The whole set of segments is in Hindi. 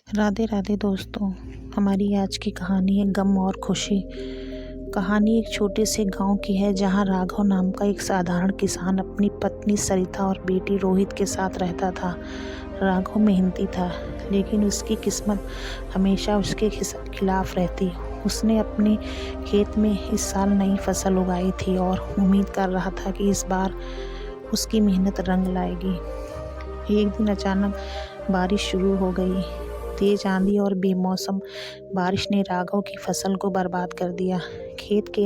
राधे राधे दोस्तों। हमारी आज की कहानी है गम और खुशी। कहानी एक छोटे से गांव की है जहां राघव नाम का एक साधारण किसान अपनी पत्नी सरिता और बेटी रोहित के साथ रहता था। राघव मेहनती था, लेकिन उसकी किस्मत हमेशा उसके खिलाफ रहती। उसने अपने खेत में इस साल नई फसल उगाई थी और उम्मीद कर रहा था कि इस बार उसकी मेहनत रंग लाएगी। एक दिन अचानक बारिश शुरू हो गई। तेज आंधी और बेमौसम बारिश ने राघव की फसल को बर्बाद कर दिया। खेत के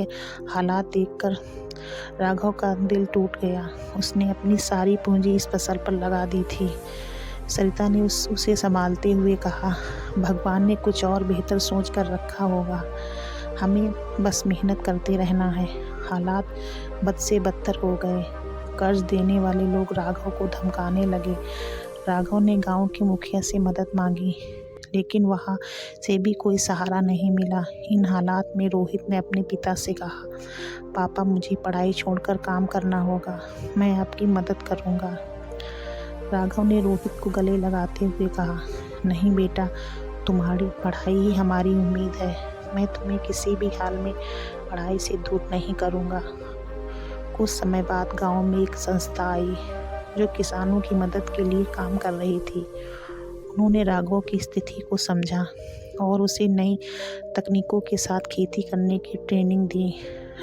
हालात देखकर राघव का दिल टूट गया। उसने अपनी सारी पूंजी इस फसल पर लगा दी थी। सरिता ने उसे संभालते हुए कहा, भगवान ने कुछ और बेहतर सोच कर रखा होगा, हमें बस मेहनत करते रहना है। हालात बद से बदतर हो गए। कर्ज देने वाले लोग राघव को धमकाने लगे। राघव ने गांव के मुखिया से मदद मांगी, लेकिन वहां से भी कोई सहारा नहीं मिला। इन हालात में रोहित ने अपने पिता से कहा, पापा मुझे पढ़ाई छोड़कर काम करना होगा, मैं आपकी मदद करूंगा। राघव ने रोहित को गले लगाते हुए कहा, नहीं बेटा, तुम्हारी पढ़ाई ही हमारी उम्मीद है। मैं तुम्हें किसी भी हाल में पढ़ाई से दूर नहीं करूंगा। कुछ समय बाद गांव में एक संस्था आई जो किसानों की मदद के लिए काम कर रही थी। उन्होंने राघव की स्थिति को समझा और उसे नई तकनीकों के साथ खेती करने की ट्रेनिंग दी।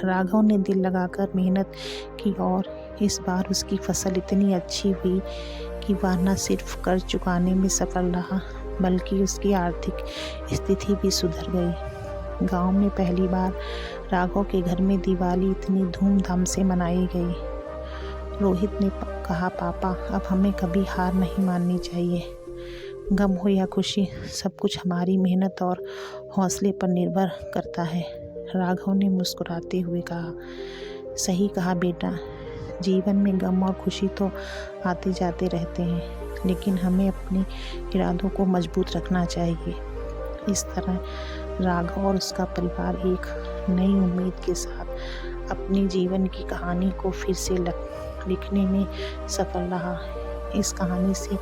राघव ने दिल लगाकर मेहनत की और इस बार उसकी फसल इतनी अच्छी हुई कि वह न सिर्फ कर्ज चुकाने में सफल रहा, बल्कि उसकी आर्थिक स्थिति भी सुधर गई। गांव में पहली बार राघव के घर में दिवाली इतनी धूमधाम से मनाई गई। रोहित ने कहा, पापा अब हमें कभी हार नहीं माननी चाहिए। गम हो या खुशी, सब कुछ हमारी मेहनत और हौसले पर निर्भर करता है। राघव ने मुस्कुराते हुए कहा, सही कहा बेटा, जीवन में गम और खुशी तो आते जाते रहते हैं, लेकिन हमें अपने इरादों को मजबूत रखना चाहिए। इस तरह राघव और उसका परिवार एक नई उम्मीद के साथ अपने जीवन की कहानी को फिर से लिखने में सफल रहा। इस कहानी से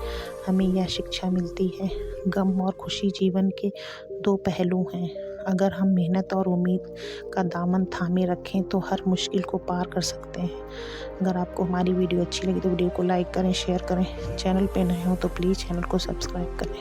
हमें यह शिक्षा मिलती है, गम और खुशी जीवन के दो पहलू हैं। अगर हम मेहनत और उम्मीद का दामन थामे रखें तो हर मुश्किल को पार कर सकते हैं। अगर आपको हमारी वीडियो अच्छी लगी तो वीडियो को लाइक करें, शेयर करें। चैनल पे नए हो तो प्लीज़ चैनल को सब्सक्राइब करें।